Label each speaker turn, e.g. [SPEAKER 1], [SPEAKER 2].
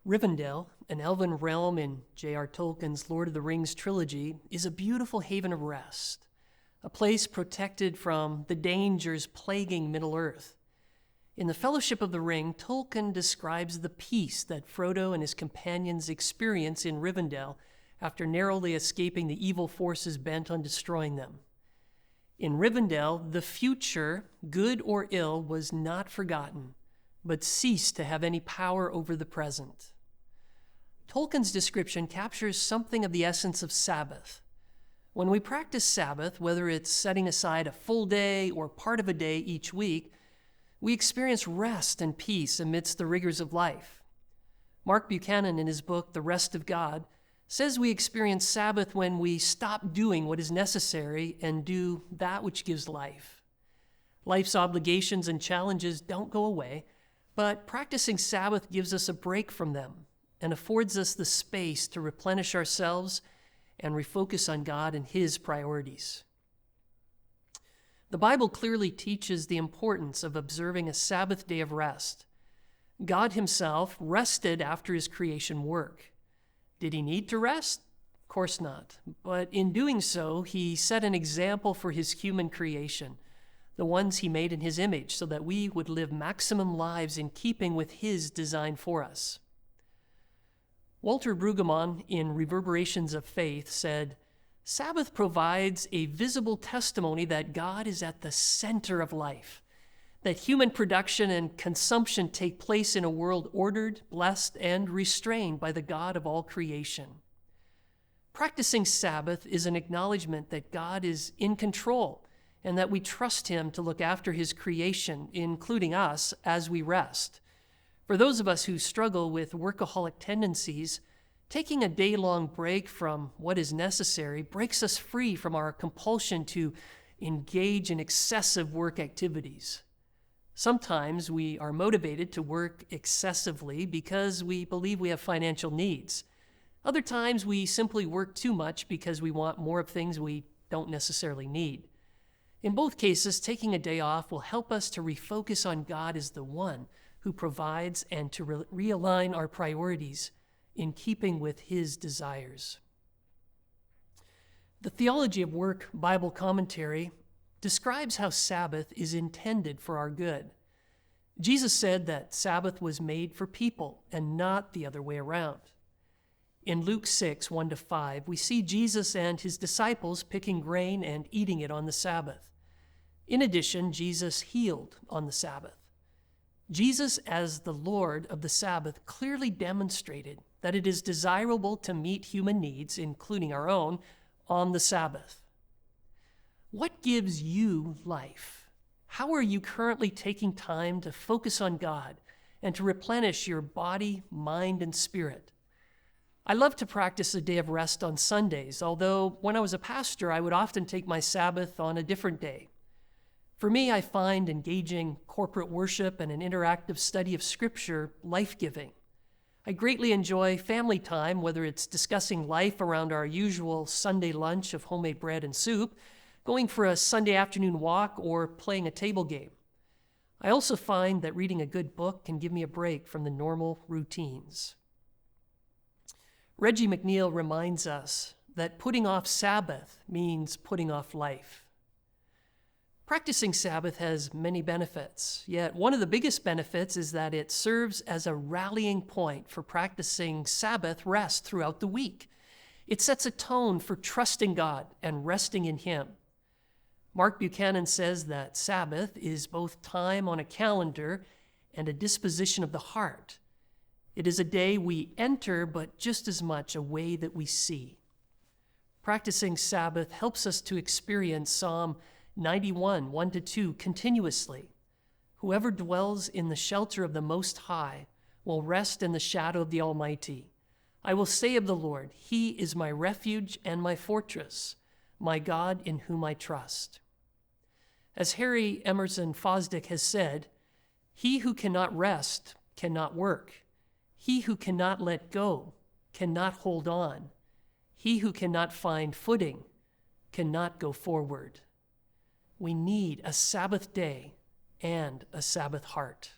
[SPEAKER 1] Rivendell, an elven realm in J.R. Tolkien's Lord of the Rings trilogy, is a beautiful haven of rest, a place protected from the dangers plaguing Middle-earth. In the Fellowship of the Ring, Tolkien describes the peace that Frodo and his companions experience in Rivendell after narrowly escaping the evil forces bent on destroying them. In Rivendell, the future, good or ill, was not forgotten, but ceased to have any power over the present. Tolkien's description captures something of the essence of Sabbath. When we practice Sabbath, whether it's setting aside a full day or part of a day each week, we experience rest and peace amidst the rigors of life. Mark Buchanan, in his book, The Rest of God, says we experience Sabbath when we stop doing what is necessary and do that which gives life. Life's obligations and challenges don't go away, but practicing Sabbath gives us a break from them and affords us the space to replenish ourselves and refocus on God and His priorities. The Bible clearly teaches the importance of observing a Sabbath day of rest. God Himself rested after His creation work. Did He need to rest? Of course not. But in doing so, He set an example for His human creation, the ones He made in His image, so that we would live maximum lives in keeping with His design for us. Walter Brueggemann, in Reverberations of Faith, said, "Sabbath provides a visible testimony that God is at the center of life, that human production and consumption take place in a world ordered, blessed, and restrained by the God of all creation. Practicing Sabbath is an acknowledgement that God is in control and that we trust Him to look after His creation, including us, as we rest. For those of us who struggle with workaholic tendencies, taking a day-long break from what is necessary breaks us free from our compulsion to engage in excessive work activities. Sometimes we are motivated to work excessively because we believe we have financial needs. Other times we simply work too much because we want more of things we don't necessarily need. In both cases, taking a day off will help us to refocus on God as the one who provides and to realign our priorities in keeping with His desires. The Theology of Work Bible Commentary describes how Sabbath is intended for our good. Jesus said that Sabbath was made for people and not the other way around. In Luke 6, 1-5, we see Jesus and His disciples picking grain and eating it on the Sabbath. In addition, Jesus healed on the Sabbath. Jesus, as the Lord of the Sabbath, clearly demonstrated that it is desirable to meet human needs, including our own, on the Sabbath. What gives you life? How are you currently taking time to focus on God and to replenish your body, mind, and spirit? I love to practice a day of rest on Sundays, although when I was a pastor, I would often take my Sabbath on a different day. For me, I find engaging corporate worship and an interactive study of Scripture life-giving. I greatly enjoy family time, whether it's discussing life around our usual Sunday lunch of homemade bread and soup, going for a Sunday afternoon walk, or playing a table game. I also find that reading a good book can give me a break from the normal routines. Reggie McNeil reminds us that putting off Sabbath means putting off life. Practicing Sabbath has many benefits, yet one of the biggest benefits is that it serves as a rallying point for practicing Sabbath rest throughout the week. It sets a tone for trusting God and resting in Him. Mark Buchanan says that Sabbath is both time on a calendar and a disposition of the heart. It is a day we enter, but just as much a way that we see. Practicing Sabbath helps us to experience Psalm 91, 1-2 continuously. Whoever dwells in the shelter of the Most High will rest in the shadow of the Almighty. I will say of the Lord, He is my refuge and my fortress, my God in whom I trust. As Harry Emerson Fosdick has said, he who cannot rest cannot work. He who cannot let go cannot hold on. He who cannot find footing cannot go forward. We need a Sabbath day and a Sabbath heart.